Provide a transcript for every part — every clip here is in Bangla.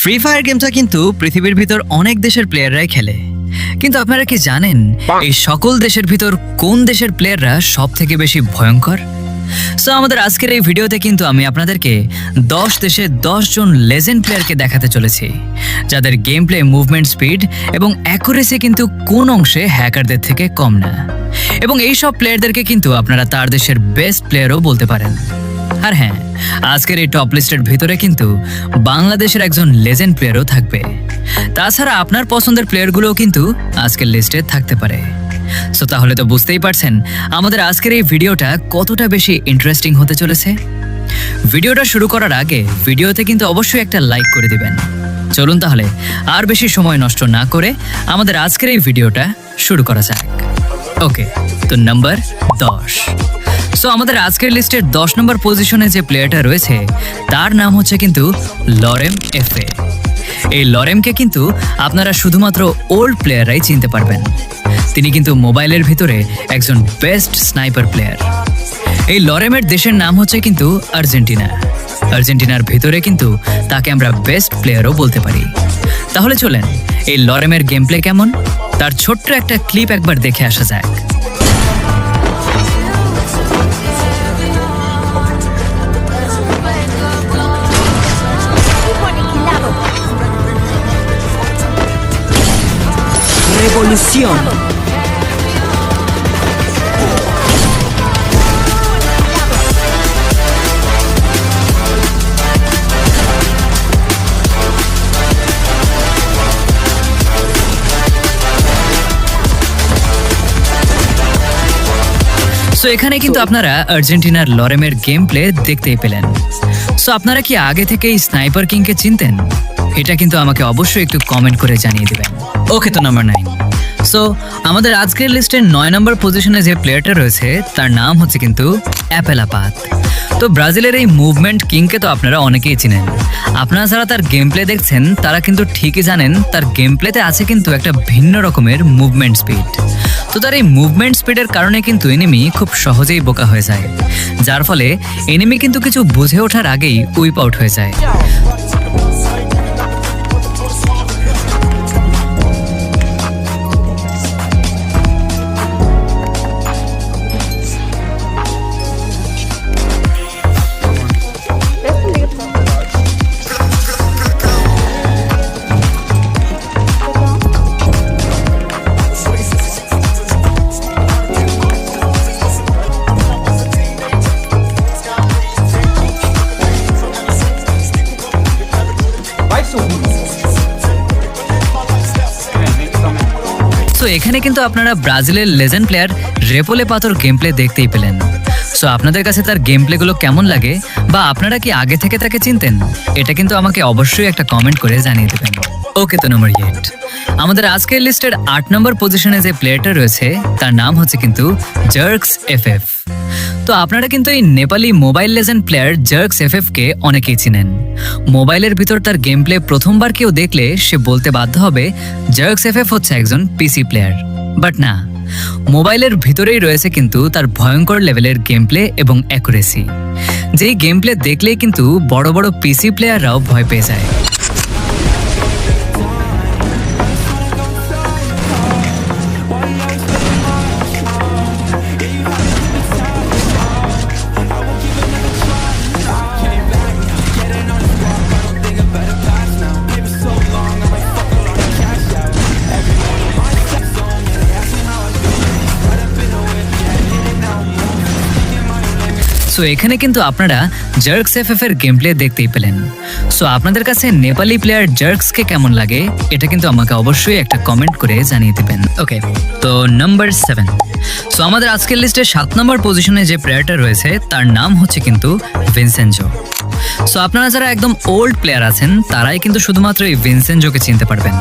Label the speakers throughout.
Speaker 1: ফ্রি ফায়ার গেমটা কিন্তু পৃথিবীর ভিতর অনেক দেশের প্লেয়াররাই খেলে, কিন্তু আপনারা কি জানেন এই সকল দেশের ভিতর কোন দেশের প্লেয়াররা সব থেকে বেশি ভয়ঙ্কর? সো আমাদের আজকের এই ভিডিওতে কিন্তু আমি আপনাদেরকে 10 দেশে 10 জন লেজেন্ড প্লেয়ারকে দেখাতে চলেছি, যাদের গেম প্লে, মুভমেন্ট স্পিড এবং অ্যাকুরেসি কিন্তু কোন অংশে হ্যাকারদের থেকে কম না। এবং এই সব প্লেয়ারদেরকে কিন্তু আপনারা তার দেশের বেস্ট প্লেয়ারও বলতে পারেন। আর হ্যাঁ, আজকের এই টপ লিস্টের ভিতরে কিন্তু বাংলাদেশের একজন লেজেন্ড প্লেয়ারও থাকবে। তাছাড়া আপনার পছন্দের প্লেয়ারগুলোও কিন্তু আজকের লিস্টে থাকতে পারে। সো তাহলে তো বুঝতেই পারছেন আমাদের আজকের এই ভিডিওটা কতটা বেশি ইন্টারেস্টিং হতে চলেছে। ভিডিওটা শুরু করার আগে ভিডিওতে কিন্তু অবশ্যই একটা লাইক করে দিবেন। চলুন তাহলে আর বেশি সময় নষ্ট না করে আমাদের আজকের এই ভিডিওটা শুরু করা যাক। ওকে, তো নাম্বার 10। সো আমাদের আজকের লিস্টের 10 নম্বর পজিশনে যে প্লেয়ারটা রয়েছে তার নাম হচ্ছে কিন্তু লরেম এফএ। এই লরেমকে কিন্তু আপনারা শুধুমাত্র ওল্ড প্লেয়াররাই চিনতে পারবেন। তিনি কিন্তু মোবাইলের ভিতরে একজন বেস্ট স্নাইপার প্লেয়ার। এই লরেমের দেশের নাম হচ্ছে কিন্তু আর্জেন্টিনা। আর্জেন্টিনার ভিতরে কিন্তু তাকে আমরা বেস্ট প্লেয়ারও বলতে পারি। তাহলে চলেন এই লরেমের গেম প্লে কেমন তার ছোট্ট একটা ক্লিপ একবার দেখে আসা যাক।
Speaker 2: Revolución.
Speaker 1: সো এখানে কিন্তু আপনারা আর্জেন্টিনার লরেমের গেম প্লে দেখতেই পেলেন। সো আপনারা কি আগে থেকে এই স্নাইপার কিংকে চিনতেন? এটা কিন্তু আমাকে অবশ্যই একটু কমেন্ট করে জানিয়ে দিবেন। ওকে, তো নাম্বার 9। সো আমাদের আজকের লিস্টের 9 নম্বর পজিশনে যে প্লেয়ারটা রয়েছে তার নাম হচ্ছে কিন্তু অ্যাপেলাপাত। তো ব্রাজিলের এই মুভমেন্ট কিংকে তো আপনারা অনেকেই চিনেন। আপনারা যারা তার গেম প্লে দেখছেন তারা কিন্তু ঠিকই জানেন তার গেম প্লেতে আছে কিন্তু একটা ভিন্ন রকমের মুভমেন্ট স্পিড। তো তার এই মুভমেন্ট স্পিডের কারণে কিন্তু এনিমি খুব সহজেই বোকা হয়ে যায়, যার ফলে এনিমি কিন্তু কিছু বুঝে ওঠার আগেই উইপ আউট হয়ে যায়। তো এখানে কিন্তু আপনারা ব্রাজিলের লেজেন্ড প্লেয়ার রেপোলে পাতর গেম প্লে দেখতেই পেলেন। সো আপনাদের কাছে তার গেম প্লেগুলো কেমন লাগে বা আপনারা কি আগে থেকে তাকে চিনতেন? এটা কিন্তু আমাকে অবশ্যই একটা কমেন্ট করে জানিয়ে দেবেন। ওকে, তো নাম্বার 8। আমাদের আজকের লিস্টের 8 নম্বর পজিশনে যে প্লেয়ারটা রয়েছে তার নাম হচ্ছে কিন্তু জার্কস এফএফ। তো আপনারা কিন্তু এই Nepali mobile legend player Jarks FF কে অনেকেই চিনেন। মোবাইলের ভিতর তার গেম প্লে প্রথমবার কেউ দেখলে সে বলতে বাধ্য হবে জার্কস এফএফ হচ্ছে একজন পিসি প্লেয়ার। বাট না, মোবাইলের ভিতরেই রয়েছে কিন্তু তার ভয়ঙ্কর লেভেলের গেম প্লে এবং অ্যাকুরেসি, যেই গেম প্লে দেখলেই কিন্তু বড় বড় পিসি প্লেয়াররাও ভয় পেয়ে যায়। সো এখানে কিন্তু আপনারা জার্কস এফএফ এর গেম প্লে দেখতেই পেলেন। সো আপনাদের কাছে নেপালি প্লেয়ার জার্কসকে কেমন লাগে এটা কিন্তু আমাকে অবশ্যই একটা কমেন্ট করে জানিয়ে দিবেন। ওকে, তো নাম্বার 7। সো আমাদের আজকের লিস্টে 7 নম্বর পজিশনে যে প্লেয়ারটা রয়েছে তার নাম হচ্ছে কিন্তু ভিনসেনজো। সো আপনারা যারা একদম ওল্ড প্লেয়ার আছেন তারাই কিন্তু শুধুমাত্র এই ভিনসেনজোকে চিনতে পারবেন।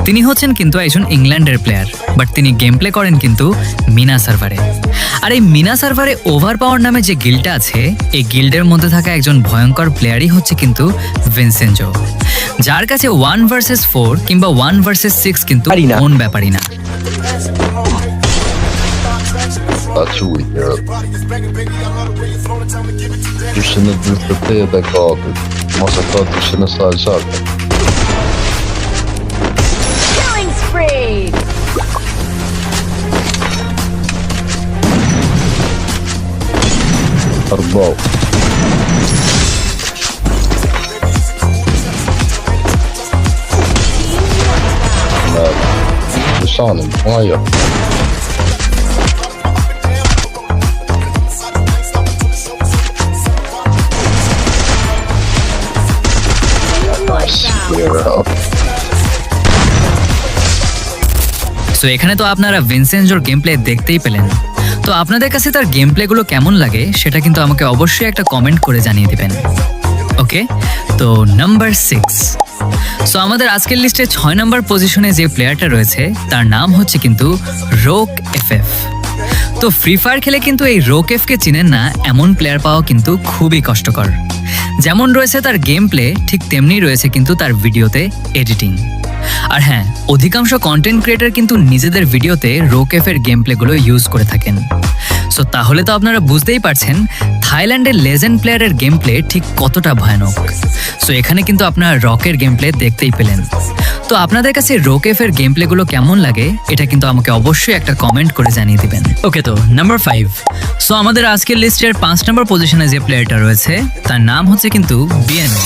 Speaker 1: তিনি হচ্ছেন কিন্তু একজন ইংল্যান্ডের প্লেয়ার, বাট তিনি গেম প্লে করেন কিন্তু মিনা সার্ভারে। আর এই মিনা সার্ভারে ওভার পাওয়ার নামে যে গিল্ডটা আছে এই গিল্ডের মধ্যে থাকা একজন ভয়ঙ্কর প্লেয়ারই হচ্ছে কিন্তু ভিনসেনজো, যার কাছে 1 ভার্সেস 4 কিংবা 1 ভার্সেস 6 কিন্তু কোন ব্যাপারই না।
Speaker 3: Чуй, du känner inte det där galet. Måste ta att du känner så här saker. 4. Лишаний, моя.
Speaker 1: So এখানে তো আপনারা ভিনসেনজোর গেম প্লে দেখতেই পেলেন। তো আপনাদের কাছে তার গেম প্লেগুলো কেমন লাগে সেটা কিন্তু আমাকে অবশ্যই একটা কমেন্ট করে জানিয়ে দিবেন। ওকে, তো নাম্বার 6। সো আমাদের আজকের লিস্টে 6 নম্বর পজিশনে যে প্লেয়ারটা রয়েছে তার নাম হচ্ছে কিন্তু রোক এফএফ। তো ফ্রি ফায়ার খেলে কিন্তু এই রোক এফকে চিনেন না এমন প্লেয়ার পাওয়া কিন্তু খুবই কষ্টকর। যেমন রয়েছে তার গেম প্লে, ঠিক তেমনি রয়েছে কিন্তু তার ভিডিওতে এডিটিং। আর হ্যাঁ, অধিকাংশ কন্টেন্ট ক্রিয়েটর কিন্তু নিজেদের ভিডিওতে রোকেফের গেম প্লেগুলো ইউজ করে থাকেন। সো তাহলে তো আপনারা বুঝতেই পারছেন থাইল্যান্ডের লেজেন্ড প্লেয়ারের গেম প্লে ঠিক কতটা ভয়ানক। সো এখানে কিন্তু আপনারা রকের গেম প্লে দেখতেই পেলেন। তো আপনাদের কাছে রোকেফের গেম প্লেগুলো কেমন লাগে এটা কিন্তু আমাকে অবশ্যই একটা কমেন্ট করে জানিয়ে দিবেন। ওকে, তো নাম্বার 5। সো আমাদের আজকের লিস্টের 5 নম্বর পজিশনে যে প্লেয়ারটা রয়েছে তার নাম হচ্ছে কিন্তু বিএনএল।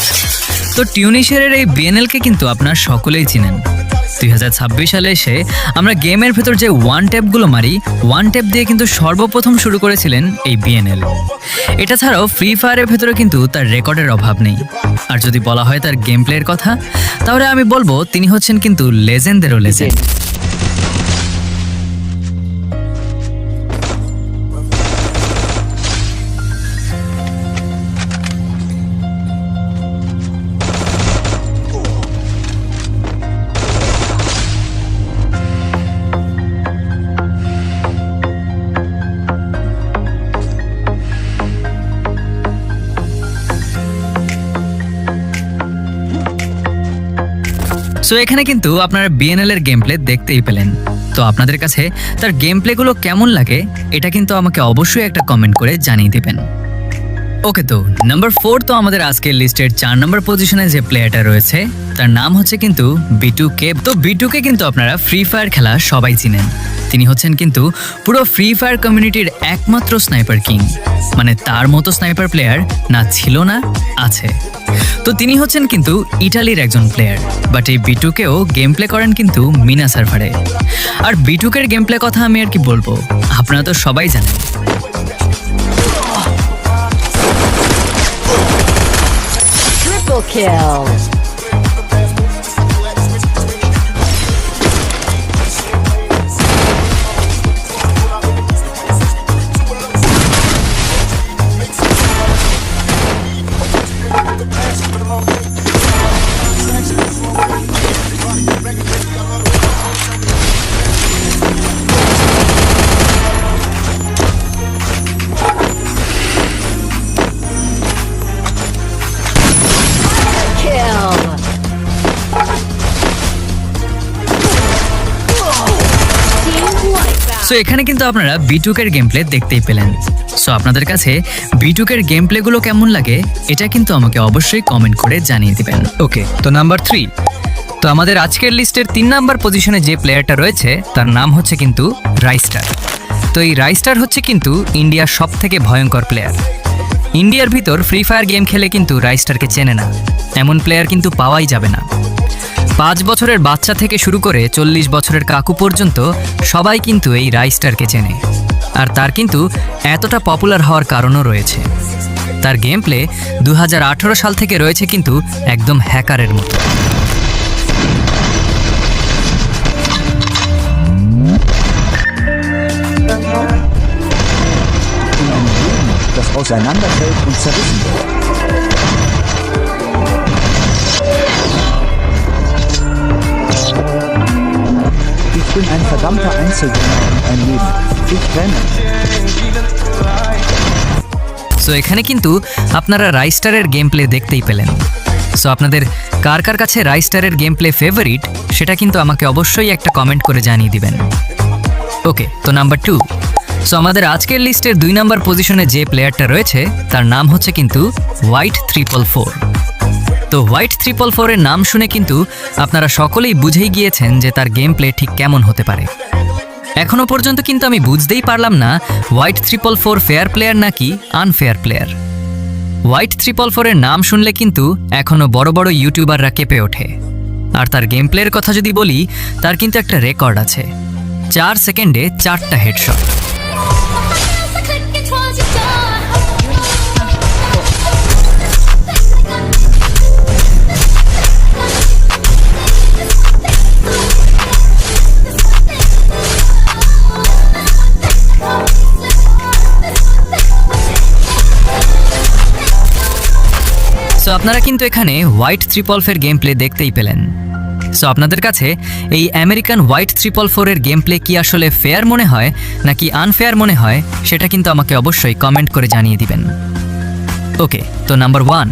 Speaker 1: তো টিউনিশিয়ারের এই বিএনএলকে কিন্তু আপনারা সকলেই চিনেন। 2026 সালে এসে আমরা গেমের ভেতর যে ওয়ান ট্যাপগুলো মারি, ওয়ান ট্যাপ দিয়ে কিন্তু সর্বপ্রথম শুরু করেছিলেন এই বিএনএল। এটা ছাড়াও ফ্রি ফায়ারের ভেতরে কিন্তু তার রেকর্ডের অভাব নেই। আর যদি বলা হয় তার গেম প্লের কথা, তাহলে আমি বলবো তিনি হচ্ছেন কিন্তু লেজেন্ডেরও লেজেন্ড। সো এখানে কিন্তু আপনারা বিএনএল এর গেম প্লে দেখতেই পেলেন। তো আপনাদের কাছে তার গেম প্লেগুলো কেমন লাগে এটা কিন্তু আমাকে অবশ্যই একটা কমেন্ট করে জানিয়ে দিবেন। ওকে, তো নাম্বার 4। তো আমাদের আজকের লিস্টের 4 নম্বর পজিশনে যে প্লেয়ারটা রয়েছে তার নাম হচ্ছে কিন্তু বিটুকে। তো বিটুকে কিন্তু আপনারা ফ্রি ফায়ার খেলা সবাই চিনেন। তিনি হচ্ছেন কিন্তু পুরো ফ্রি ফায়ার কমিউনিটির একমাত্র স্নাইপার কিং। মানে তার মতো স্নাইপার প্লেয়ার না ছিল না, আছে। তো তিনি হচ্ছেন কিন্তু ইটালির একজন প্লেয়ার, বাট এই বিটুকেও গেম প্লে করেন কিন্তু মিনা সার্ভারে। আর বিটুকের গেম প্লে কথা আমি আর কি বলবো, আপনারা তো সবাই জানেন।
Speaker 4: Triple kill.
Speaker 1: সো এখানে কিন্তু আপনারা বিটুকের গেম প্লে দেখতেই পেলেন। সো আপনাদের কাছে বিটুকের গেম প্লেগুলো কেমন লাগে এটা কিন্তু আমাকে অবশ্যই কমেন্ট করে জানিয়ে দিবেন। ওকে, তো নাম্বার 3। তো আমাদের আজকের লিস্টের 3 নাম্বার পজিশনে যে প্লেয়ারটা রয়েছে তার নাম হচ্ছে কিন্তু রাইস্টার। তো এই রাইস্টার হচ্ছে কিন্তু ইন্ডিয়ার সব থেকে ভয়ঙ্কর প্লেয়ার। ইন্ডিয়ার ভিতর ফ্রি ফায়ার গেম খেলে কিন্তু রাইস্টারকে চেনে না এমন প্লেয়ার কিন্তু পাওয়াই যাবে না। 5 বছরের বাচ্চা থেকে শুরু করে 40 বছরের কাকু পর্যন্ত সবাই কিন্তু এই রাইস্টারকে চেনে। আর তার কিন্তু এতটা পপুলার হওয়ার কারণও রয়েছে। তার গেম প্লে 2018 সাল থেকে রয়েছে কিন্তু একদম হ্যাকারের মতো।
Speaker 2: Das auseinanderfällt und zerrissen wird. Ich bin ein verdammter Einzelgänger und ein Leben. Ich renne.
Speaker 1: So এখানে কিন্তু আপনারা রাইস্টারের গেম প্লে দেখতেই পেলেন। সো আপনাদের কার কার কাছে রাইস্টারের গেম প্লে ফেভারিট সেটা কিন্তু আমাকে অবশ্যই একটা কমেন্ট করে জানিয়ে দিবেন। ওকে, তো নাম্বার 2। সো আমাদের আজকের লিস্টের 2 নাম্বার পজিশনে যে প্লেয়ারটা রয়েছে তার নাম হচ্ছে কিন্তু হোয়াইট 444। তো হোয়াইট 444 এর নাম শুনে কিন্তু আপনারা সকলেই বুঝেই গিয়েছেন যে তার গেম প্লে ঠিক কেমন হতে পারে। এখনো পর্যন্ত কিন্তু আমি বুঝতেই পারলাম না হোয়াইট 444 ফেয়ার প্লেয়ার নাকি আনফেয়ার প্লেয়ার। হোয়াইট 444 এর নাম শুনলে কিন্তু এখনো বড় বড় ইউটিউবাররা কেঁপে ওঠে। আর তার গেম প্লের কথা যদি বলি, তার কিন্তু একটা রেকর্ড আছে, 4 সেকেন্ডে 4টা হেডশট। সো আপনারা কিন্তু এখানে হোয়াইট 444 এর গেম প্লে দেখতেই পেলেন। সো আপনাদের কাছে এই আমেরিকান হোয়াইট 444 এর গেম প্লে কি আসলে ফেয়ার মনে হয় নাকি আনফেয়ার মনে হয়, সেটা কিন্তু আমাকে অবশ্যই কমেন্ট করে জানিয়ে দিবেন। ওকে, তো নাম্বার 1,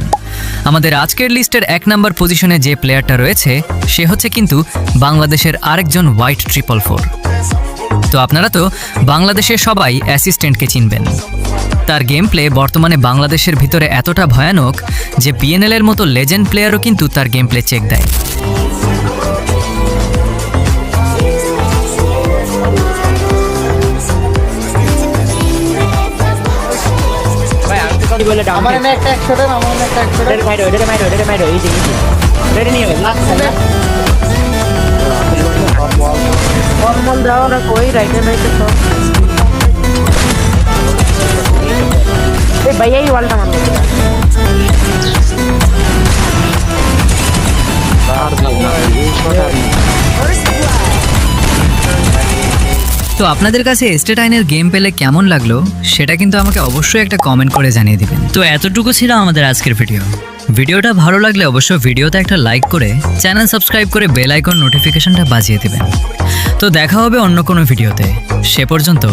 Speaker 1: আমাদের আজকের লিস্টের 1 নাম্বার পজিশনে যে প্লেয়ারটা রয়েছে সে হচ্ছে কিন্তু বাংলাদেশের আরেকজন হোয়াইট 444। তো আপনারা তো বাংলাদেশের সবাই অ্যাসিস্ট্যান্টকে চিনবেন। তার গেম প্লে বর্তমানে বাংলাদেশের ভিতরে এতটা ভয়ানক যে বিএনএল এর মতো লেজেন্ড প্লেয়ারও কিন্তু তার গেম প্লে চেক দেয়।
Speaker 5: भैया ही वाल्टा मान
Speaker 1: তো আপনাদের কাছে স্টেট আইনের গেম পেলে কেমন লাগলো সেটা কিন্তু আমাকে অবশ্যই একটা কমেন্ট করে জানিয়ে দিবেন। তো এতটুকু ছিল আমাদের আজকের ভিডিওটা ভালো লাগলে অবশ্যই ভিডিওতে একটা লাইক করে চ্যানেল সাবস্ক্রাইব করে বেল আইকন নোটিফিকেশনটা বাজিয়ে দিবেন। তো দেখা হবে অন্য কোনো ভিডিওতে, সে পর্যন্ত